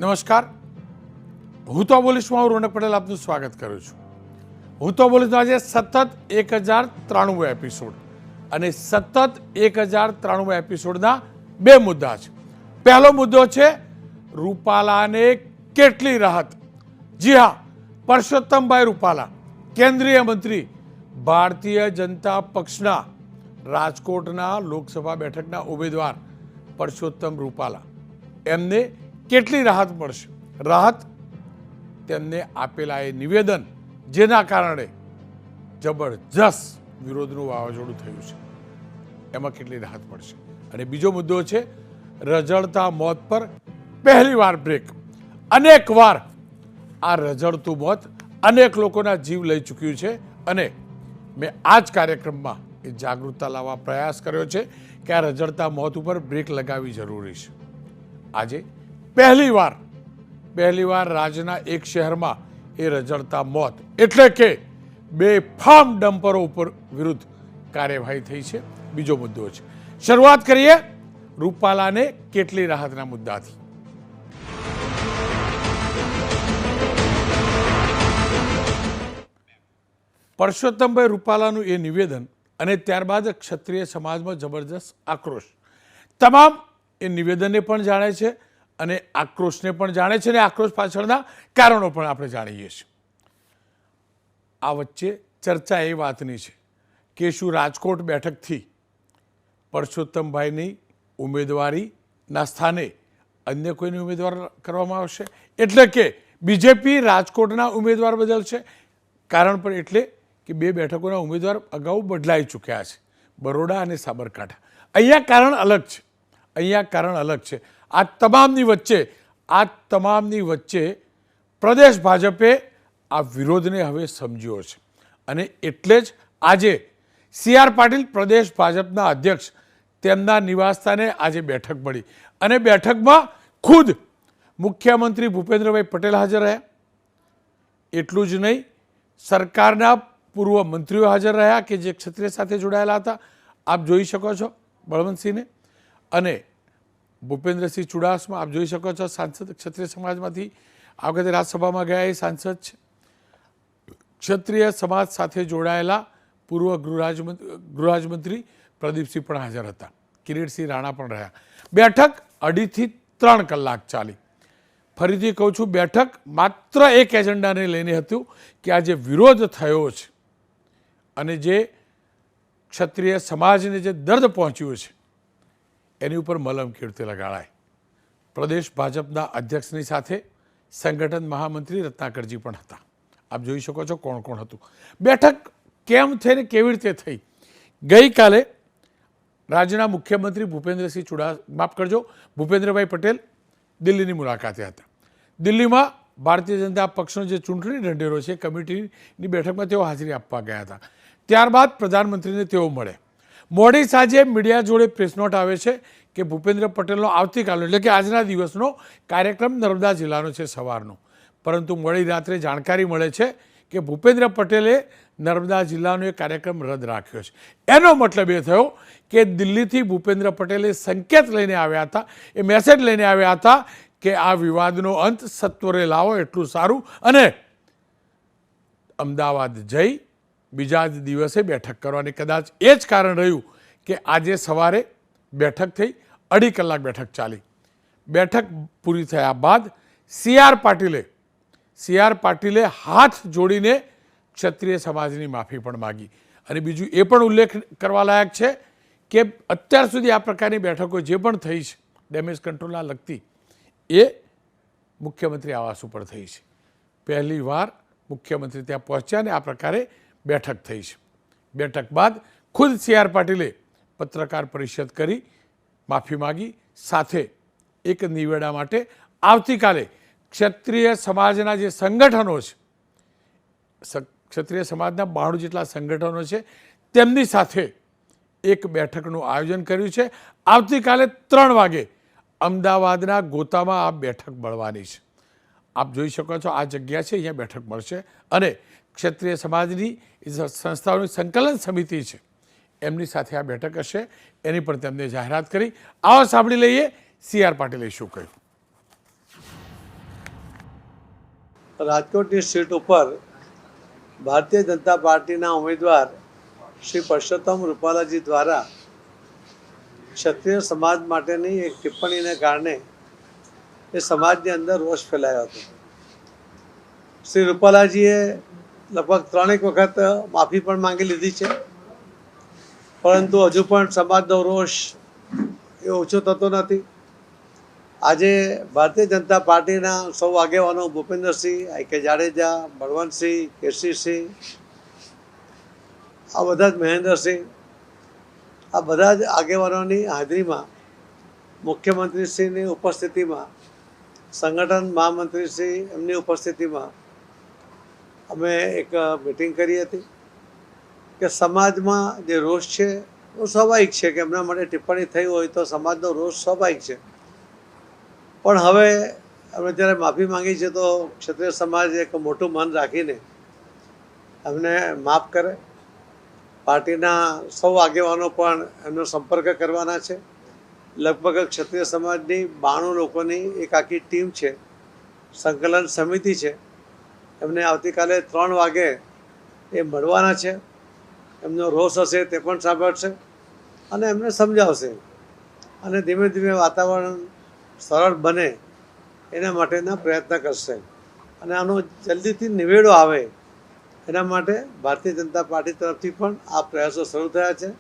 નમસ્કાર, હું તો બોલીશમાં હું રોનક પટેલ આપનું સ્વાગત કરું છું. હું તો બોલીશનો આજે સતત 1093 એપિસોડ અને સતત 1093 એપિસોડના બે મુદ્દા છે. પહેલો મુદ્દો છે રૂપાલાને કેટલી રાહત. જી હા, પરસોત્તમભાઈ રૂપાલા, કેન્દ્રીય મંત્રી, ભારતીય જનતા પક્ષના રાજકોટના લોકસભા બેઠકના ઉમેદવાર પરસોત્તમ રૂપાલા, એમને કેટલી રાહત મળશે. રાહત તેમને આપેલા એ નિવેદન જેના કારણે જબરજસ્ત વિરોધનું વાવાઝોડું થયું છે, એમાં કેટલી રાહત મળશે. અને બીજો મુદ્દો છે રઝળતા મોત પર પહેલીવાર બ્રેક. અનેક વાર આ રઝળતું મોત અનેક લોકોના જીવ લઈ ચૂક્યું છે અને મેં આ જ કાર્યક્રમમાં એ જાગૃતતા લાવવા પ્રયાસ કર્યો છે કે આ રઝળતા મોત ઉપર બ્રેક લગાવવી જરૂરી છે. આજે પહેલીવાર રાજ્યના એક શહેરમાં એ રઝળતા મોત એટલે કે બેફામ ડમ્પરો ઉપર વિરુદ્ધ કાર્યવાહી થઈ છે. બીજો મુદ્દો છે. શરૂઆત કરીએ રૂપાલાને કેટલી રાહતના મુદ્દાથી. પરસોત્તમભાઈ રૂપાલાનું એ નિવેદન અને ત્યારબાદ ક્ષત્રિય સમાજમાં જબરજસ્ત આક્રોશ. તમામ એ નિવેદનને પણ જાણે છે અને આક્રોશને પણ જાણે છે અને આક્રોશ પાછળના કારણો પણ આપણે જાણીએ છીએ. આ વચ્ચે ચર્ચા એ વાતની છે કે શું રાજકોટ બેઠકથી પરસોત્તમભાઈની ઉમેદવારીના સ્થાને અન્ય કોઈને ઉમેદવાર કરવામાં આવશે, એટલે કે બીજેપી રાજકોટના ઉમેદવાર બદલશે. કારણ પણ એટલે કે બે બેઠકોના ઉમેદવાર અગાઉ બદલાઈ ચૂક્યા છે, બરોડા અને સાબરકાંઠા. અહીંયા કારણ અલગ છે. આ તમામની વચ્ચે પ્રદેશ ભાજપે આ વિરોધને હવે સમજ્યો છે અને એટલે જ આજે સી.આર. પાટીલ પ્રદેશ ભાજપના અધ્યક્ષ, તેમના નિવાસસ્થાને આજે બેઠક મળી અને બેઠકમાં ખુદ મુખ્યમંત્રી ભૂપેન્દ્રભાઈ પટેલ હાજર રહ્યા. એટલું જ નહીં, સરકારના પૂર્વ મંત્રીઓ હાજર રહ્યા કે જે ક્ષત્રિય સાથે જોડાયેલા હતા. આપ જોઈ શકો છો બળવંતસિંહને અને ભૂપેન્દ્રસિંહ ચુડાસમા, આપ જોઈ શકો છો સાંસદ ક્ષત્રિય સમાજમાંથી આ વખતે રાજ્યસભામાં ગયા એ સાંસદ છે. ક્ષત્રિય સમાજ સાથે જોડાયેલા પૂર્વ ગૃહરાજમંત્રી પ્રદીપસિંહ પણ હાજર હતા. કિરીટસિંહ રાણા પણ રહ્યા. બેઠક 2.5 થી 3 કલાક ચાલી. ફરીથી કહું છું, બેઠક માત્ર એક એજન્ડાને લઈને હતું કે આ જે વિરોધ થયો છે અને જે ક્ષત્રિય સમાજને જે દર્દ પહોંચ્યું છે એની ઉપર મલમ કેવી રીતે લગાડાય. પ્રદેશ ભાજપના અધ્યક્ષની સાથે સંગઠન મહામંત્રી રત્નાકરજી પણ હતા. આપ જોઈ શકો છો કોણ કોણ હતું. બેઠક કેમ થઈ ને કેવી રીતે થઈ. ગઈકાલે રાજ્યના મુખ્યમંત્રી ભૂપેન્દ્રભાઈ પટેલ દિલ્હીની મુલાકાતે હતા. દિલ્હીમાં ભારતીય જનતા પક્ષનો જે ચૂંટણી ઢંઢેરો છે કમિટીની બેઠકમાં તેઓ હાજરી આપવા ગયા હતા. ત્યારબાદ પ્રધાનમંત્રીને તેઓ મળે. મોડી સાંજે મીડિયા જોડે પ્રેસ નોટ આવે છે કે ભૂપેન્દ્ર પટેલનો આવતીકાલનો એટલે કે આજના દિવસનો કાર્યક્રમ નર્મદા જિલ્લાનો છે સવારનો. પરંતુ મોડી રાત્રે જાણકારી મળે છે કે ભૂપેન્દ્ર પટેલે નર્મદા જિલ્લાનો એ કાર્યક્રમ રદ રાખ્યો છે. એનો મતલબ એ થયો કે દિલ્હીથી ભૂપેન્દ્ર પટેલે સંકેત લઈને આવ્યા હતા, એ મેસેજ લઈને આવ્યા હતા કે આ વિવાદનો અંત સત્વરે લાવો એટલું સારું અને અમદાવાદ જઈ બીજા જ દિવસે બેઠક કરવાની. કદાચ એ જ કારણ રહ્યું કે આજે સવારે બેઠક થઈ. 2.5 કલાક બેઠક ચાલી. બેઠક પૂરી થયા બાદ સી.આર. પાટીલે હાથ જોડીને ક્ષત્રિય સમાજની માફી પણ માગી. અને બીજું એ પણ ઉલ્લેખ કરવા લાયક છે કે અત્યાર સુધી આ પ્રકારની બેઠકો જે પણ થઈ છે ડેમેજ કંટ્રોલના લગતી, એ મુખ્યમંત્રી આવાસ ઉપર થઈ છે. પહેલી વાર મુખ્યમંત્રી ત્યાં પહોંચ્યા અને આ પ્રકારે બેઠક થઈ છે. બેઠક બાદ ખુદ સી.આર. પાટીલે પત્રકાર પરિષદ કરી માફી માગી. સાથે એક નિવેડા માટે આવતીકાલે ક્ષત્રિય સમાજના જે સંગઠનો છે, ક્ષત્રિય સમાજના 92 જેટલા સંગઠનો છે, તેમની સાથે એક બેઠકનું આયોજન કર્યું છે. આવતીકાલે 3 વાગે અમદાવાદના ગોતામાં આ બેઠક મળવાની છે. આપ જોઈ શકો છો આ જગ્યા છે, અહીંયા બેઠક મળશે અને ક્ષત્રિય સમાજની સંસ્થાઓની સંકલન સમિતિ છે એમની સાથે આ બેઠક હશે. એની પણ તેમને જાહેરાત કરી. આવો સાંભળી લઈએ સી.આર. પાટીલે શું કહ્યું. રાજકોટની સીટ ઉપર ભારતીય જનતા પાર્ટીના ઉમેદવાર શ્રી પરસોત્તમ રૂપાલાજી દ્વારા ક્ષત્રિય સમાજ માટેની એક ટિપ્પણીને કારણે એ સમાજની અંદર રોષ ફેલાયો હતો. શ્રી રૂપાલાજીએ લગભગ 3 વખત માફી પણ માંગી લીધી છે, પરંતુ હજુ પણ સમાજનો રોષ એ ઓછો થતો નથી. આજે ભારતીય જનતા પાર્ટીના સૌ આગેવાનો ભૂપેન્દ્રસિંહ, આઈ કે જાડેજા, બળવંતસિંહ, કેસરીસિંહ, આ બધા જ મહેન્દ્રસિંહ, આ બધા જ આગેવાનોની હાજરીમાં મુખ્યમંત્રીશ્રીની ઉપસ્થિતિમાં, સંગઠન મહામંત્રીશ્રી એમની ઉપસ્થિતિમાં અમે એક મિટિંગ કરી હતી કે સમાજમાં જે રોષ છે એ સ્વાભાવિક છે કે એમના માટે ટિપ્પણી થઈ હોય તો સમાજનો રોષ સ્વાભાવિક છે. પણ હવે અમે જ્યારે માફી માંગી છે તો ક્ષત્રિય સમાજ એક મોટું મન રાખીને અમને માફ કરે. પાર્ટીના સૌ આગેવાનો પણ એમનો સંપર્ક કરવાના છે. લગભગ ક્ષત્રિય સમાજની 92 લોકોની એક આખી ટીમ છે, સંકલન સમિતિ છે. એમને આવતીકાલે 3 વાગે એ મળવાના છે. એમનો રોષ હશે તે પણ સાંભળશે અને એમને સમજાવશે અને ધીમે ધીમે વાતાવરણ સરળ બને એના માટેના પ્રયત્ન કરશે અને આનો જલ્દીથી નિવેડો આવે એના માટે ભારતીય જનતા પાર્ટી તરફથી પણ આ પ્રયાસો શરૂ થયા છે.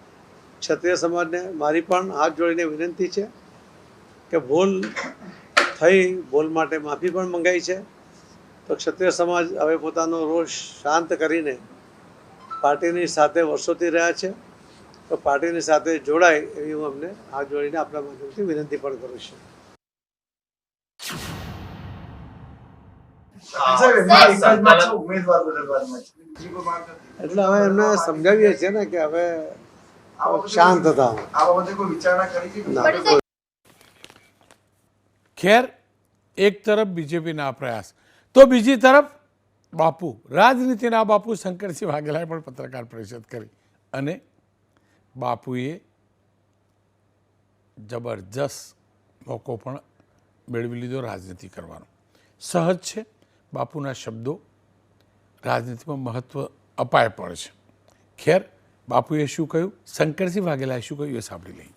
ક્ષત્રિય સમાજને મારી પણ હાથ જોડીને વિનંતી છે કે ભૂલ થઈ, ભૂલ માટે માફી પણ મંગાઈ છે. તો ક્ષત્રિય સમાજ હવે પોતાનો રોષ શાંત કરીને પાર્ટીની સાથે વર્ષોથી રહ્યા છે, તો પાર્ટીની સાથે જોડાય એવી હું અમને હાથ જોડીને આપણા માધ્યમથી વિનંતી પણ કરું છું. એટલે હવે એમને સમજાવીએ છીએ ને કે હવે શાંત હતા. ખેર, એક તરફ બીજેપીના પ્રયાસ તો બીજી તરફ બાપુ, રાજનીતિના બાપુ શંકરસિંહ વાઘેલાએ પણ પત્રકાર પરિષદ કરી અને બાપુએ જબરજસ્ત મોકો પણ મેળવી લીધો રાજનીતિ કરવાનો. સહજ છે, બાપુના શબ્દો રાજનીતિમાં મહત્વ અપાય પણ છે. ખેર, બાપુએ શું કહ્યું, શંકરસિંહ વાઘેલાએ શું કહ્યું એ સાંભળી લઈએ.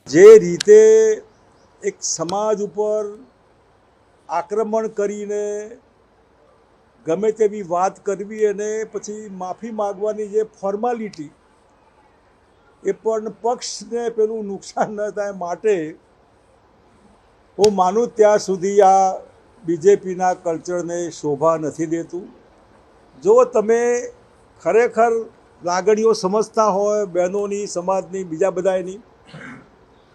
જે રીતે એક સમાજ ઉપર આક્રમણ કરીને ગમે તેવી વાત કરવી અને પછી માફી માગવાની જે ફોર્માલિટી, એ પણ પક્ષને પેલું નુકસાન ન થાય માટે હું માનું ત્યાં સુધી આ બીજેપીના કલ્ચરને શોભા નથી દેતું. જો તમે ખરેખર લાગણીઓ સમજતા હોય બહેનોની, સમાજની, બીજા બધાની,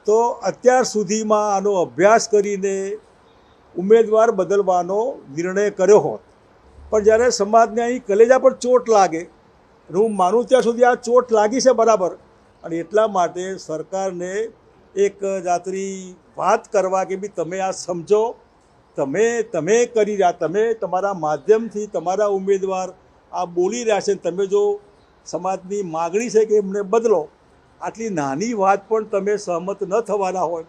તો અત્યાર સુધીમાં આનો અભ્યાસ કરીને ઉમેદવાર બદલવાનો નિર્ણય કર્યો હોત. પણ જ્યારે સમાજને અહીં કલેજા પર ચોટ લાગે, હું માનું ત્યાં સુધી આ ચોટ લાગી છે બરાબર, અને એટલા માટે સરકારને એક જાતની વાત કરવા કે ભાઈ તમે આ સમજો, તમે કરી રહ્યા, તમે તમારા માધ્યમથી તમારા ઉમેદવાર આ બોલી રહ્યા છે, તમે જો સમાજની માગણી છે કે એમને બદલો, આટલી નાની વાત પણ તમે સહમત ન થવાના હોય.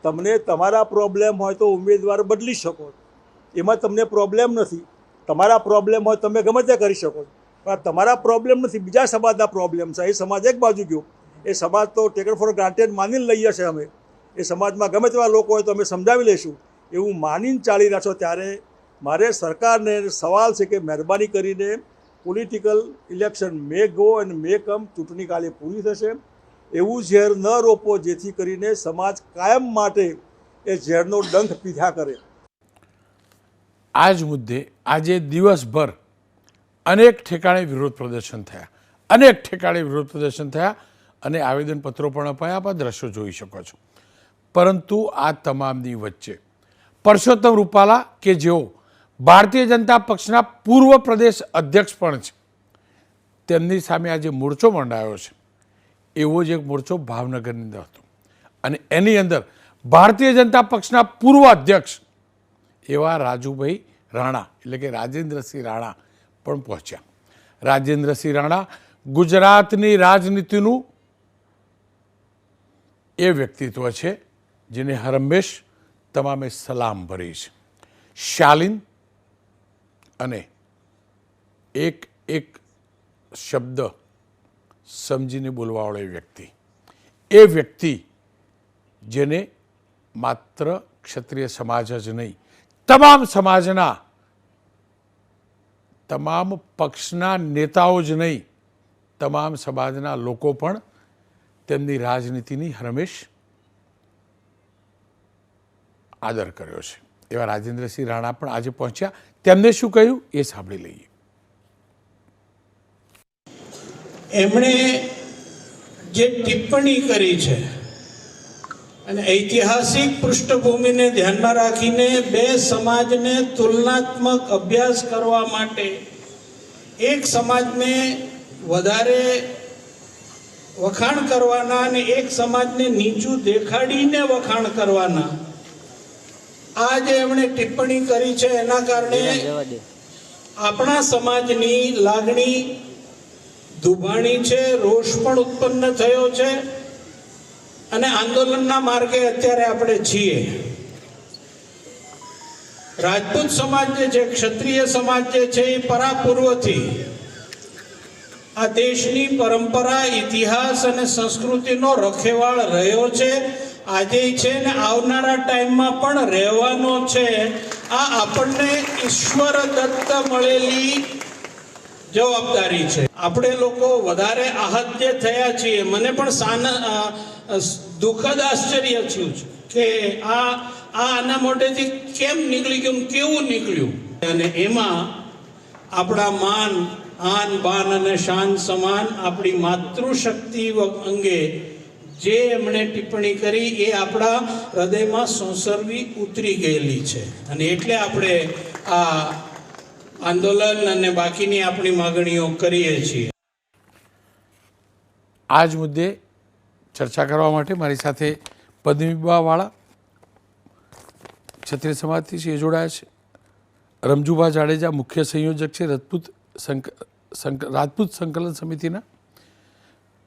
તમને તમારા પ્રોબ્લેમ હોય તો ઉમેદવાર બદલી શકો, એમાં તમને પ્રોબ્લેમ નથી. તમારા પ્રોબ્લેમ હોય તમે ગમે તે કરી શકો, પણ તમારા પ્રોબ્લેમ નથી, બીજા સમાજના પ્રોબ્લેમ છે. એ સમાજ એક બાજુ ગયો, એ સમાજ તો ટેકન ફોર ગ્રાન્ટેડ માનીને લઈએ છીએ અમે. એ સમાજમાં ગમે તેવા લોકો હોય તો અમે સમજાવી લઈશું એવું માનીને ચાલી રહ્યા છો. ત્યારે મારે સરકારને સવાલ છે કે મહેરબાની કરીને પોલિટિકલ ઇલેક્શન મે ગો અને મે કમ, ચૂંટણી કાલે પૂરી થશે, એવું ઝેર ન રોપો જેથી કરીને સમાજ કાયમ માટે એ ઝેરનો ડંખ પીધા કરે. આ જ મુદ્દે આજે દિવસભર અનેક ઠેકાણે વિરોધ પ્રદર્શન થયા, અને આવેદનપત્રો પણ અપાયા. આપ દ્રશ્યો જોઈ શકો છો. પરંતુ આ તમામની વચ્ચે પરસોત્તમ રૂપાલા કે જેઓ ભારતીય જનતા પક્ષના પૂર્વ પ્રદેશ અધ્યક્ષ પણ છે, તેમની સામે આજે મોરચો મંડાયો છે. એવો જ એક મોરચો ભાવનગરની અંદર હતો અને એની અંદર ભારતીય જનતા પક્ષના પૂર્વ અધ્યક્ષ એવા રાજુભાઈ રાણા એટલે કે રાજેન્દ્રસિંહ રાણા પણ પહોંચ્યા. રાજેન્દ્રસિંહ રાણા ગુજરાતની રાજનીતિનું એ વ્યક્તિત્વ છે જેને હરહંમેશ તમામે સલામ ભરી છે. શાલીન, અને એક એક શબ્દ સમજીને બોલવાવાળો એ વ્યક્તિ જેને માત્ર ક્ષત્રિય સમાજ જ નહીં, તમામ સમાજના, તમામ પક્ષના નેતાઓ જ નહીં, તમામ સમાજના લોકો પણ તેમની રાજનીતિની હરમેશ આદર કર્યો છે. એવા રાજેન્દ્રસિંહ રાણા પણ આજે પહોંચ્યા. તેમને શું કહ્યું એ સાંભળી લઈએ. એમણે જે ટિપ્પણી કરી છે અને ઐતિહાસિક પૃષ્ઠભૂમિને ધ્યાનમાં રાખીને બે સમાજને તુલનાત્મક અભ્યાસ કરવા માટે એક સમાજને વધારે વખાણ કરવાના અને એક સમાજને નીચું દેખાડીને વખાણ કરવાના આ જે એમણે ટિપ્પણી કરી છે એના કારણે આપણા સમાજની લાગણી દુભાણી છે, રોષ પણ ઉત્પન્ન થયો છે અને આંદોલનના માર્ગે અત્યારે આપણે છીએ. રાજપૂત સમાજ જે છે, ક્ષત્રિય સમાજ જે છે એ પરાપૂર્વથી આ દેશની પરંપરા, ઇતિહાસ અને સંસ્કૃતિનો રખેવાળ રહ્યો છે, આજે છે ને આવનારા ટાઈમમાં પણ રહેવાનો છે. આ આપણને ઈશ્વર દત્ત મળેલી જવાબદારી છે. આપણે લોકો વધારે આહત જે થયા છીએ, મને પણ દુઃખદ આશ્ચર્ય થયું છે કે આના મોઢેથી કેમ નીકળી ગયું, કેવું નીકળ્યું. અને એમાં આપણા માન, આન બાન અને શાન સમાન આપણી માતૃશક્તિ અંગે જે એમણે ટિપ્પણી કરી એ આપણા હૃદયમાં સંસરવી ઉતરી ગયેલી છે અને એટલે આપણે આ આંદોલન અને બાકીની આપણી માગણીઓ કરીએ છીએ. આ જ મુદ્દે ચર્ચા કરવા માટે મારી સાથે પદ્મિનીબાવાળા ક્ષત્રિય સમાજથી છે એ જોડાયા છે. રમજુભા જાડેજા મુખ્ય સંયોજક છે રાજપૂત સંકલન સમિતિના.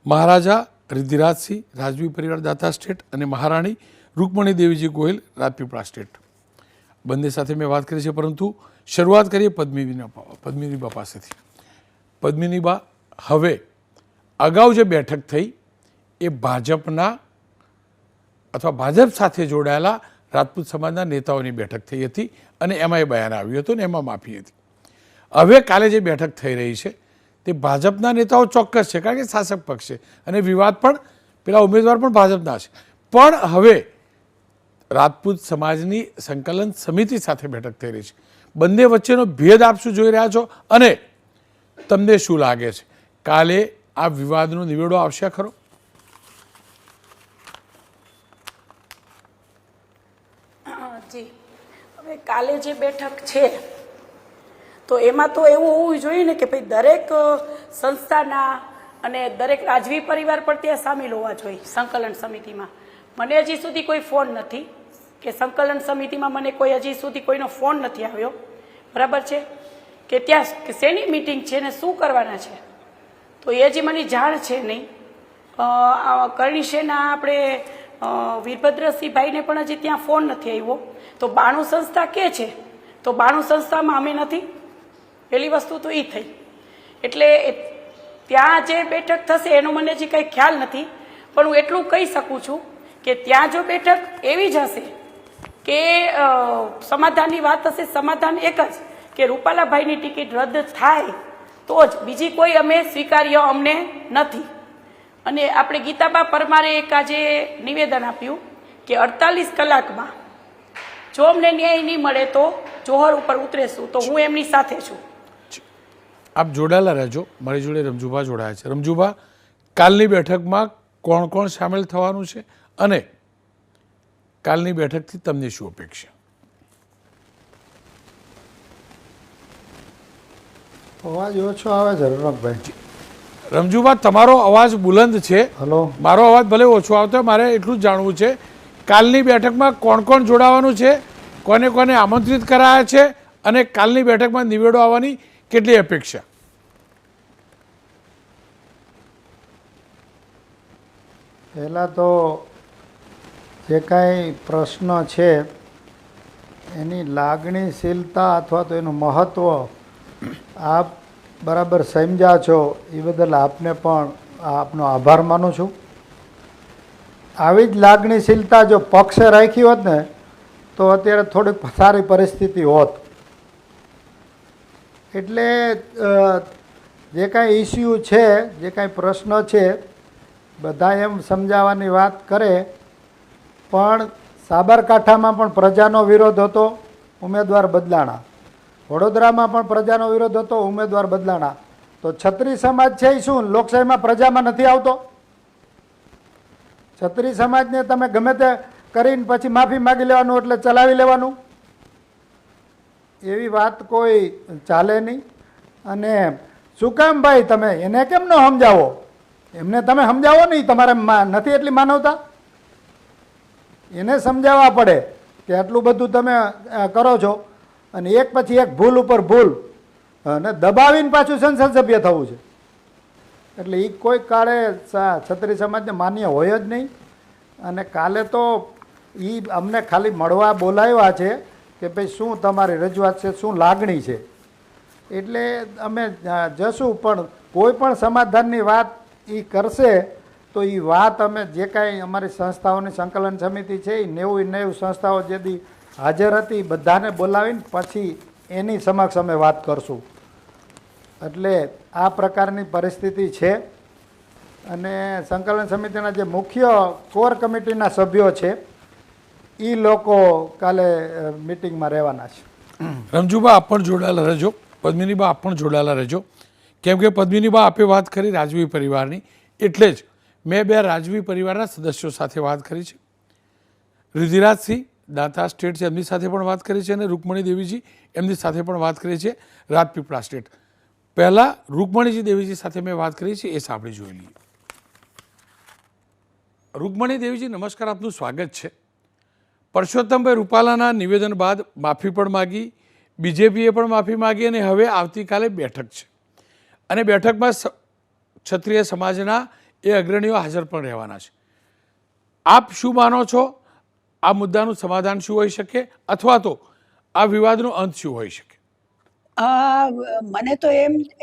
મહારાજા રિદ્ધિરાજસિંહ રાજવી પરિવાર દાતા સ્ટેટ અને મહારાણી રૂકમણી દેવીજી ગોહિલ રાજપીપળા સ્ટેટ. બંને સાથે મેં વાત કરી છે, પરંતુ શરૂઆત કરીએ પદ્મિનીબા પાસેથી. પદ્મિનીબા, હવે અગાઉ જે બેઠક થઈ એ ભાજપના અથવા ભાજપ સાથે જોડાયેલા રાજપૂત સમાજના નેતાઓની બેઠક થઈ હતી અને એમાં એ બયાન આવ્યું હતું ને એમાં માફી હતી. હવે કાલે જે બેઠક થઈ રહી છે તે ભાજપના નેતાઓ ચોક્કસ છે, કારણ કે શાસક પક્ષ છે અને વિવાદ પણ પેલા ઉમેદવાર પણ ભાજપના છે. પણ હવે રાજપૂત સમાજની સંકલન સમિતિ સાથે બેઠક થઈ રહી છે. બંને વચ્ચેનો ભેદ આપ શું જોઈ રહ્યા છો અને તમને શું લાગે છે, કાલે આ વિવાદનો નિવેડો આવશે ખરો? જી, હવે કાલે જે બેઠક છે તો એમાં તો એવું હોવું જોઈએ ને કે ભાઈ દરેક સંસ્થાના અને દરેક રાજવી પરિવાર પણ ત્યાં સામેલ હોવા જોઈએ સંકલન સમિતિમાં. મને હજી સુધી કોઈ ફોન નથી કે સંકલન સમિતિમાં મને કોઈ હજી સુધી કોઈનો ફોન નથી આવ્યો, બરાબર છે, કે ત્યાં શેની મિટિંગ છે ને શું કરવાના છે, તો એ હજી મને જાણ છે નહીં. કરણી આપણે વીરભદ્રસિંહભાઈને પણ હજી ત્યાં ફોન નથી આવ્યો. તો 92 સંસ્થા કે છે તો 92 સંસ્થામાં અમે નથી, પહેલી વસ્તુ તો એ થઈ. એટલે ત્યાં જે બેઠક થશે એનો મને હજી કંઈ ખ્યાલ નથી, પણ હું એટલું કહી શકું છું કે ત્યાં જો બેઠક એવી જ હશે કે સમાધાનની વાત હશે, સમાધાન એક જ કે રૂપાલાભાઈની ટિકિટ રદ થાય તો જ, બીજી કોઈ અમે સ્વીકાર્ય અમને નથી. અને આપણે ગીતાબા પરમારે એક આજે નિવેદન આપ્યું કે 48 કલાકમાં જો અમને ન્યાય નહીં મળે તો જોહર ઉપર ઉતરેશું, તો હું એમની સાથે છું. આપ જોડાયેલા રહેજો. મારી જોડે રમજુભા જોડાયા છે. રમજુભા, કાલની બેઠકમાં કોણ કોણ સામેલ થવાનું છે અને કાલની બેઠકથી તમને શું અપેક્ષા? અવાજ ઓછો આવે છે રણકભાઈ. રમજુભા, તમારો અવાજ બુલંદ છે. હલો, મારો અવાજ ભલે ઓછો આવતો હોય, મારે એટલું જ જાણવું છે કાલની બેઠકમાં કોણ કોણ જોડાવાનું છે, કોને કોને આમંત્રિત કરાયા છે અને કાલની બેઠકમાં નિવેડો આવવાની કેટલી અપેક્ષા? પહેલાં તો જે કાંઈ પ્રશ્ન છે એની લાગણીશીલતા અથવા તો એનું મહત્ત્વ આપ બરાબર સમજ્યા છો એ બદલ આપને પણ આપનો આભાર માનું છું. આવી જ લાગણીશીલતા જો પક્ષે રાખી હોત ને તો અત્યારે થોડીક સારી પરિસ્થિતિ હોત. એટલે જે કાંઈ ઇસ્યુ છે, જે કાંઈ પ્રશ્ન છે, બધા એમ સમજાવવાની વાત કરે, પણ સાબરકાંઠામાં પણ પ્રજાનો વિરોધ હતો, ઉમેદવાર બદલાણા. વડોદરામાં પણ પ્રજાનો વિરોધ હતો, ઉમેદવાર બદલાણા. તો છત્રી સમાજ છે એ શું લોકશાહીમાં પ્રજામાં નથી આવતો? છત્રી સમાજને તમે ગમે તે કરીને પછી માફી માગી લેવાનું એટલે ચલાવી લેવાનું, એવી વાત કોઈ ચાલે નહીં. અને શું કામ ભાઈ તમે એને કેમ ન સમજાવો? એમને તમે સમજાવો નહીં, તમારે નથી એટલી માનવતા? એને સમજાવવા પડે કે આટલું બધું તમે કરો છો અને એક પછી એક ભૂલ ઉપર ભૂલ અને દબાવીને પાછું સંસદ સભ્ય થવું છે. એટલે એ કોઈ કાળે છત્રી સમાજને માન્ય હોય જ નહીં. અને કાલે તો એ અમને ખાલી મળવા બોલાવ્યા છે કે ભાઈ શું તમારી રજૂઆત છે, શું લાગણી છે, એટલે અમે જશું. પણ કોઈ પણ સમાધાનની વાત એ કરશે તો એ વાત અમે જે કાંઈ અમારી સંસ્થાઓની સંકલન સમિતિ છે એ 90 સંસ્થાઓ જે દી હાજર હતી બધાને બોલાવીને પછી એની સમક્ષ અમે વાત કરશું. એટલે આ પ્રકારની પરિસ્થિતિ છે. અને સંકલન સમિતિના જે મુખ્ય કોર કમિટીના સભ્યો છે એ લોકો કાલે મિટિંગમાં રહેવાના છે. રમજુબા આપ પણ જોડાયેલા રહેજો, પદ્મિનીબા આપ પણ જોડાયેલા રહેજો. કેમ કે પદ્મિનીબા આપે વાત કરી રાજવી પરિવારની, એટલે જ મેં 2 રાજવી પરિવારના સદસ્યો સાથે વાત કરી છે. રુધિરાજસિંહ દાંતા સ્ટેટ છે એમની સાથે પણ વાત કરી છે, અને રૂકમણી દેવીજી એમની સાથે પણ વાત કરી છે રાજપીપળા સ્ટેટ. પહેલાં રૂકમણીજી દેવીજી સાથે મેં વાત કરી છે, એ સાંભળી જોઈ લઈએ. રૂકમણી દેવીજી નમસ્કાર, આપનું સ્વાગત છે. પરસોત્તમભાઈ રૂપાલાના નિવેદન બાદ માફી પણ માગી, બીજેપીએ પણ માફી માગી, અને હવે આવતીકાલે બેઠક છે, અને બેઠકમાં ક્ષત્રિય સમાજના એ અગ્રણીઓ હાજર પણ રહેવાના છે. આપ શું માનો છો, આ મુદ્દાનું સમાધાન શું હોઈ શકે, અથવા તો આ વિવાદનો અંત શું હોઈ શકે? મને તો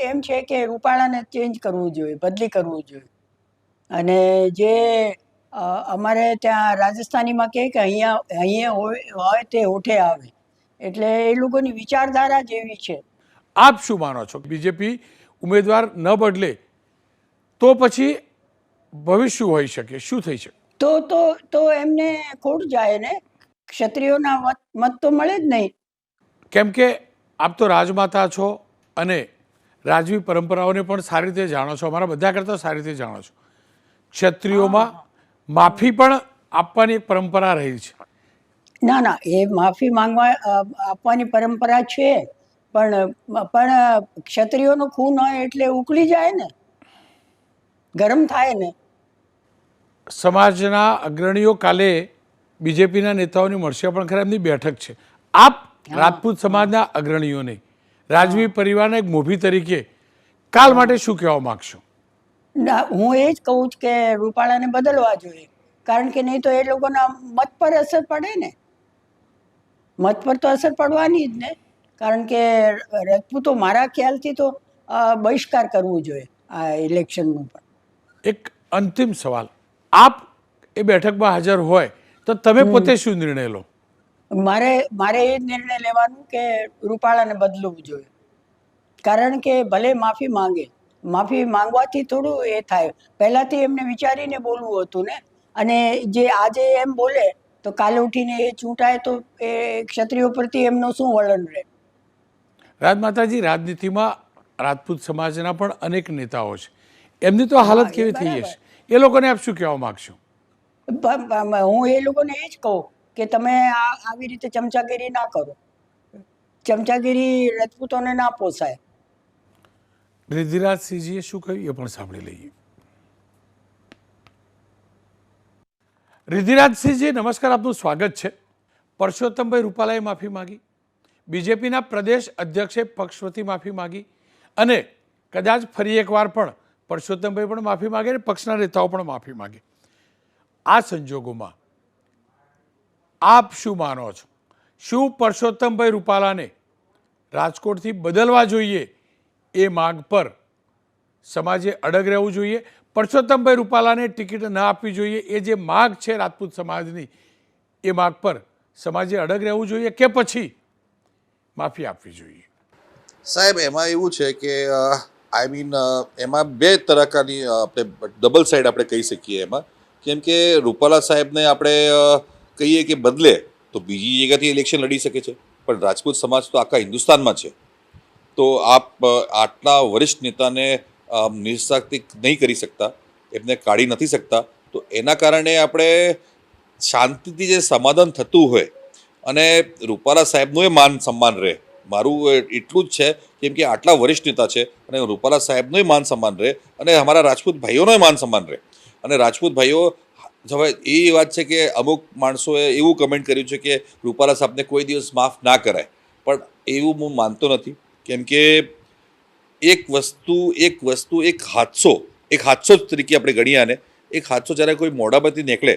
એમ છે કે રૂપાલાને ચેન્જ કરવું જોઈએ, બદલી કરવું જોઈએ. અને જે અમારે ત્યાં રાજસ્થાનીમાં કહે કે અહીંયા હોય તે હોઠે આવે, એટલે એ લોકોની વિચારધારા જ એવી છે. આપ શું માનો છો? બીજેપી ઉમેદવાર ન બદલે તો પછી ભવિષ્ય શું હોઈ શકે, શું થઈ શકે? તો એમને ખોટ જાય ને, ક્ષત્રિયોના મત તો મળે જ નહીં. કેમ કે આપ તો રાજમાતા છો અને રાજવી પરંપરાઓને પણ સારી રીતે જાણો છો, અમારા બધા કરતાં સારી રીતે જાણો છો. ક્ષત્રિયોમાં માફી પણ આપવાની એક પરંપરા રહી છે. ના, એ માફી આપવાની પરંપરા છે, પણ ક્ષત્રિયોનો ખૂન હોય એટલે ઉકળી જાય ને, ગરમ થાય ને. સમાજના અગ્રણીઓ કાલે બીજેપીના નેતાઓની મળશે પણ ખરા, એમની બેઠક છે. આપ રાજપૂત સમાજના અગ્રણીઓને, રાજવી પરિવારના એક મોભી તરીકે કાલ માટે શું કહેવા માંગશો? ના, હું એ જ કહું છું કે રૂપાલાને બદલવા જોઈએ, કારણ કે નહીં તો એ લોકોના મત પર અસર પડે ને. મત પર તો અસર પડવાની જ ને, કારણ કે રાજપૂતો મારા ખ્યાલથી તો બહિષ્કાર કરવું જોઈએ આ ઇલેક્શનનું. પણ એક અંતિમ સવાલ, આપ એ બેઠકમાં હાજર હોય તો તમે પોતે શું નિર્ણય લો? મારે એ જ નિર્ણય લેવાનું કે રૂપાલાને બદલવું જોઈએ, કારણ કે ભલે માફી માંગે, માફી માંગવાથી થોડું એ થાય, પહેલાથી એમને વિચારીને બોલવું હતું ને. અને જે આજે એમ બોલે તો કાલે ઉઠીને એ ચૂંટાય તો એ ક્ષત્રિયો પ્રત્યે એમનું શું વલણ રહે? રાજમાતાજી, રાજનીતિમાં રાજપૂત સમાજના પણ અનેક નેતાઓ છે, એમની તો હાલત કેવી થઈ હશે, એ લોકોને આપ શું કહેવા માંગશો? હું એ લોકોને એ જ કહું કે તમે આવી રીતે ચમચાગીરી ના કરો. ચમચાગીરી રાજપૂતોને ના પોસાય. રિદ્ધિરાજસિંહજીએ શું કહ્યું એ પણ સાંભળી લઈએ. રિદ્ધિરાજસિંહજી નમસ્કાર, આપનું સ્વાગત છે. પરસોત્તમભાઈ રૂપાલાએ માફી માગી, બીજેપીના પ્રદેશ અધ્યક્ષે પક્ષ વતી માફી માગી, અને કદાચ ફરી એકવાર પણ પરસોત્તમભાઈ પણ માફી માગે અને પક્ષના નેતાઓ પણ માફી માગે. આ સંજોગોમાં આપ શું માનો છો? શું પરસોત્તમભાઈ રૂપાલાને રાજકોટથી બદલવા જોઈએ એ માગ પર સમાજે અડગ રહેવું જોઈએ. પરસોત્તમભાઈ રૂપાલાને ટિકિટ ન આપવી જોઈએ એ જે માગ છે રાજપૂત સમાજની, એ માગ પર સમાજે અડગ રહેવું જોઈએ કે પછી માફી આપવી જોઈએ? સાહેબ, એમાં એવું છે કે આઈ મીન એમાં બે તરકાની આપણે ડબલ સાઈડ આપણે કહી શકીએ એમાં. કેમ કે રૂપાલા સાહેબને આપણે કહીએ કે બદલે તો બીજી જગ્યાથી ઇલેક્શન લડી શકે છે, પણ રાજપૂત સમાજ તો આખા હિન્દુસ્તાનમાં છે. તો આપ આટલા વરિષ્ઠ નેતાને નિઃશક્તિ નહીં કરી શકતા, એમને કાઢી નથી શકતા. તો એના કારણે આપણે શાંતિથી જે સમાધાન થતું હોય અને રૂપાલા સાહેબનું એ માન સન્માન રહે, મારું એટલું જ છે. કેમ કે આટલા વરિષ્ઠ નેતા છે અને રૂપાલા સાહેબનું માન સન્માન રહે અને અમારા રાજપૂત ભાઈઓનો માન સન્માન રહે. અને રાજપૂત ભાઈઓ હવે એ વાત છે કે અમુક માણસોએ એવું કમેન્ટ કર્યું છે કે રૂપાલા સાહેબને કોઈ દિવસ માફ ના કરાય, પણ એવું હું માનતો નથી. કેમ કે એક વસ્તુ એક હાદસો તરીકે આપણે ગણીએ આને. એક હાદસો જ્યારે કોઈ મોઢામાંથી નીકળે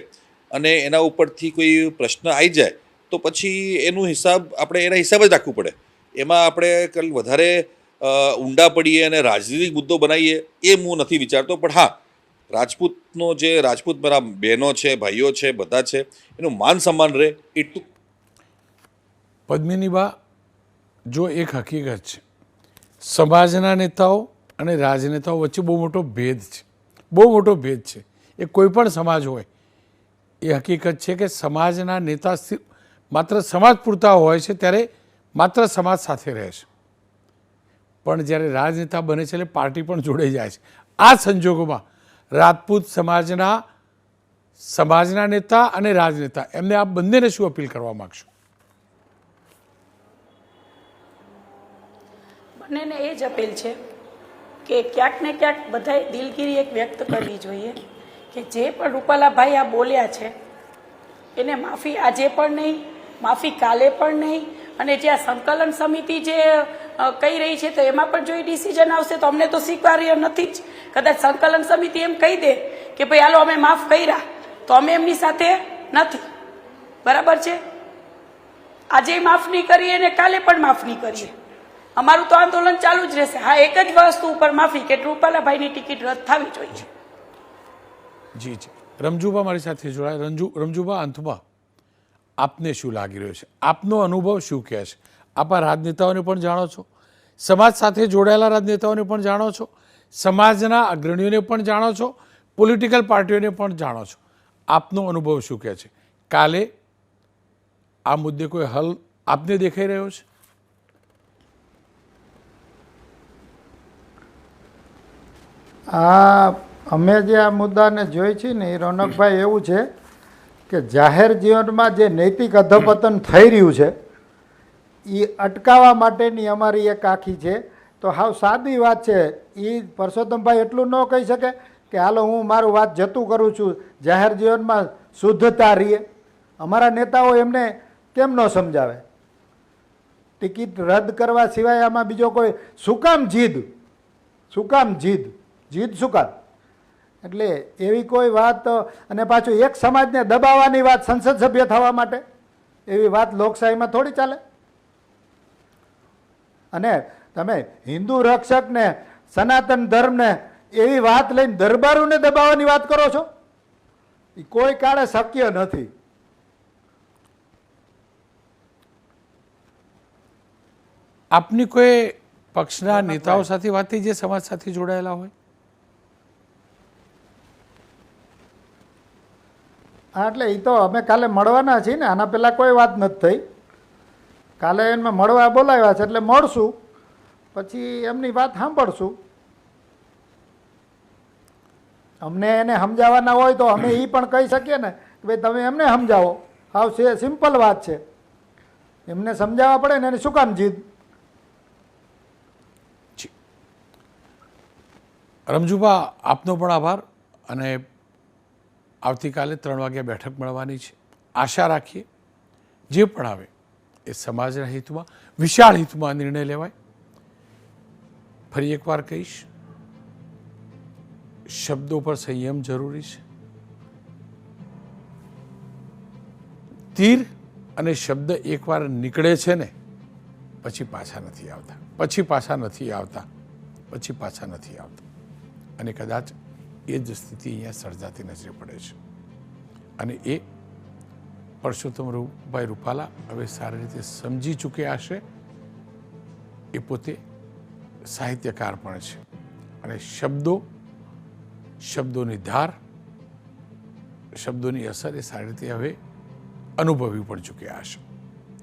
અને એના ઉપરથી કોઈ પ્રશ્ન આવી જાય તો પછી એના હિસાબ જ રાખવું પડે. એમાં આપણે વધારે ઊંડા પડીએ અને રાજનીતિક મુદ્દો બનાવીએ એ હું નથી વિચારતો. પણ હા, રાજપૂત મારા બહેનો છે, ભાઈઓ છે, બધા છે, એનું માન સન્માન રહે એટલું. પદ્મિનીબા, જો એક હકીકત છે, સમાજના નેતાઓ અને રાજનેતાઓ વચ્ચે બહુ મોટો ભેદ છે. એ કોઈ પણ સમાજ હોય, એ હકીકત છે કે સમાજના નેતા માત્ર સમાજ પૂરતા હોય છે ત્યારે માત્ર સમાજ સાથે રહે છે, પણ જ્યારે રાજનેતા બને છે એટલે પાર્ટી પણ જોડાઈ જાય છે. આ સંજોગોમાં રાજપૂત સમાજના નેતા અને રાજનેતા એમને આ બંનેને શું અપીલ કરવા માગશો? બંનેને એ જ અપીલ છે કે ક્યાંક ને ક્યાંક બધાએ દિલગીરી એક વ્યક્ત કરવી જોઈએ કે જે પણ રૂપાલાભાઈ આ બોલ્યા છે એને માફી આજે પણ નહીં, માફી કાલે પણ નહીં. અને જે આ સંકલન સમિતિ જે કહી રહી છે તો એમાં પણ જો એ ડિસિઝન આવશે તો અમને તો સ્વીકાર્ય નથી જ. કદાચ સંકલન સમિતિ એમ કહી દે કે ભાઈ હાલો અમે માફ કર્યા તો અમે એમની સાથે નથી. બરાબર છે? આજે માફ નહીં કરીએ અને કાલે પણ માફ નહીં કરીએ, અમારું તો આંદોલન ચાલુ જ રહેશે. હા, એક જ વસ્તુ ઉપર માફી કે રૂપાલાભાઈની ટિકિટ રદ થવી જોઈએ. જી. રમજુબા મારી સાથે જોડાય. રમજુબા, અંતમાં આપને શું લાગી રહ્યું છે? આપનો અનુભવ શું કહે છે? આપ આ રાજનેતાઓને પણ જાણો છો, સમાજ સાથે જોડાયેલા રાજનેતાઓને પણ જાણો છો, સમાજના અગ્રણીઓને પણ જાણો છો, પોલિટિકલ પાર્ટીઓને પણ જાણો છો. આપનો અનુભવ શું કહે છે? કાલે આ મુદ્દે કોઈ હલ આપને દેખાઈ રહ્યો છે? અમે જે આ મુદ્દાને જોઈ છીએ ને એ રોનકભાઈ, એવું છે કે જાહેર જીવનમાં જે નૈતિક અધપતન થઈ રહ્યું છે એ અટકાવવા માટેની અમારી એક આખી છે. તો હાવ સાદી વાત છે. એ પરસોત્તમભાઈ એટલું ન કહી શકે કે હાલો હું મારું વાત જતું કરું છું, જાહેર જીવનમાં શુદ્ધતા રહીએ. અમારા નેતાઓ એમને કેમ ન સમજાવે? ટિકિટ રદ કરવા સિવાય આમાં બીજો કોઈ શું કામ જીદ શું કામ? એટલે એવી કોઈ વાત, અને પાછું એક સમાજને દબાવવાની વાત સંસદ સભ્ય થવા માટે, એવી વાત લોકશાહીમાં થોડી ચાલે. અને તમે હિન્દુ રક્ષકને, સનાતન ધર્મને એવી વાત લઈને દરબારોને દબાવવાની વાત કરો છો, એ કોઈ કાળે શક્ય નથી. આપની કોઈ પક્ષના નેતાઓ સાથે વાત થઈ જે સમાજ સાથે જોડાયેલા હોય? હા, એટલે એ તો અમે કાલે મળવાના છીએ ને, આના પહેલાં કોઈ વાત નથી થઈ. કાલે એને મળવા બોલાવ્યા છે એટલે મળશું, પછી એમની વાત સાંભળશું. અમને એને સમજાવવાના હોય તો અમે એ પણ કહી શકીએ ને કે ભાઈ તમે એમને સમજાવો. હાવ સિમ્પલ વાત છે, એમને સમજાવવા પડે ને, એને શું કામ જીદ? રમજુબા, આપનો પણ આભાર. અને આવતીકાલે 3 વાગ્યા બેઠક મળવાની છે. આશા રાખીએ જે પણ આવે એ સમાજના હિતમાં, વિશાળ હિતમાં નિર્ણય લેવાય. ફરી એકવાર કહીશ, શબ્દો પર સંયમ જરૂરી છે. તીર અને શબ્દ એકવાર નીકળે છે ને પછી પાછા નથી આવતા, પછી પાછા નથી આવતા, પછી પાછા નથી આવતા. અને કદાચ એ જ સ્થિતિ અહીંયા સર્જાતી નજરે પડે છે. અને એ પરસોત્તમભાઈ રૂપાલા હવે સારી રીતે સમજી ચૂક્યા હશે. એ પોતે સાહિત્યકાર પણ છે અને શબ્દોની ધાર, શબ્દોની અસર એ સારી રીતે હવે અનુભવી પણ ચૂક્યા હશે.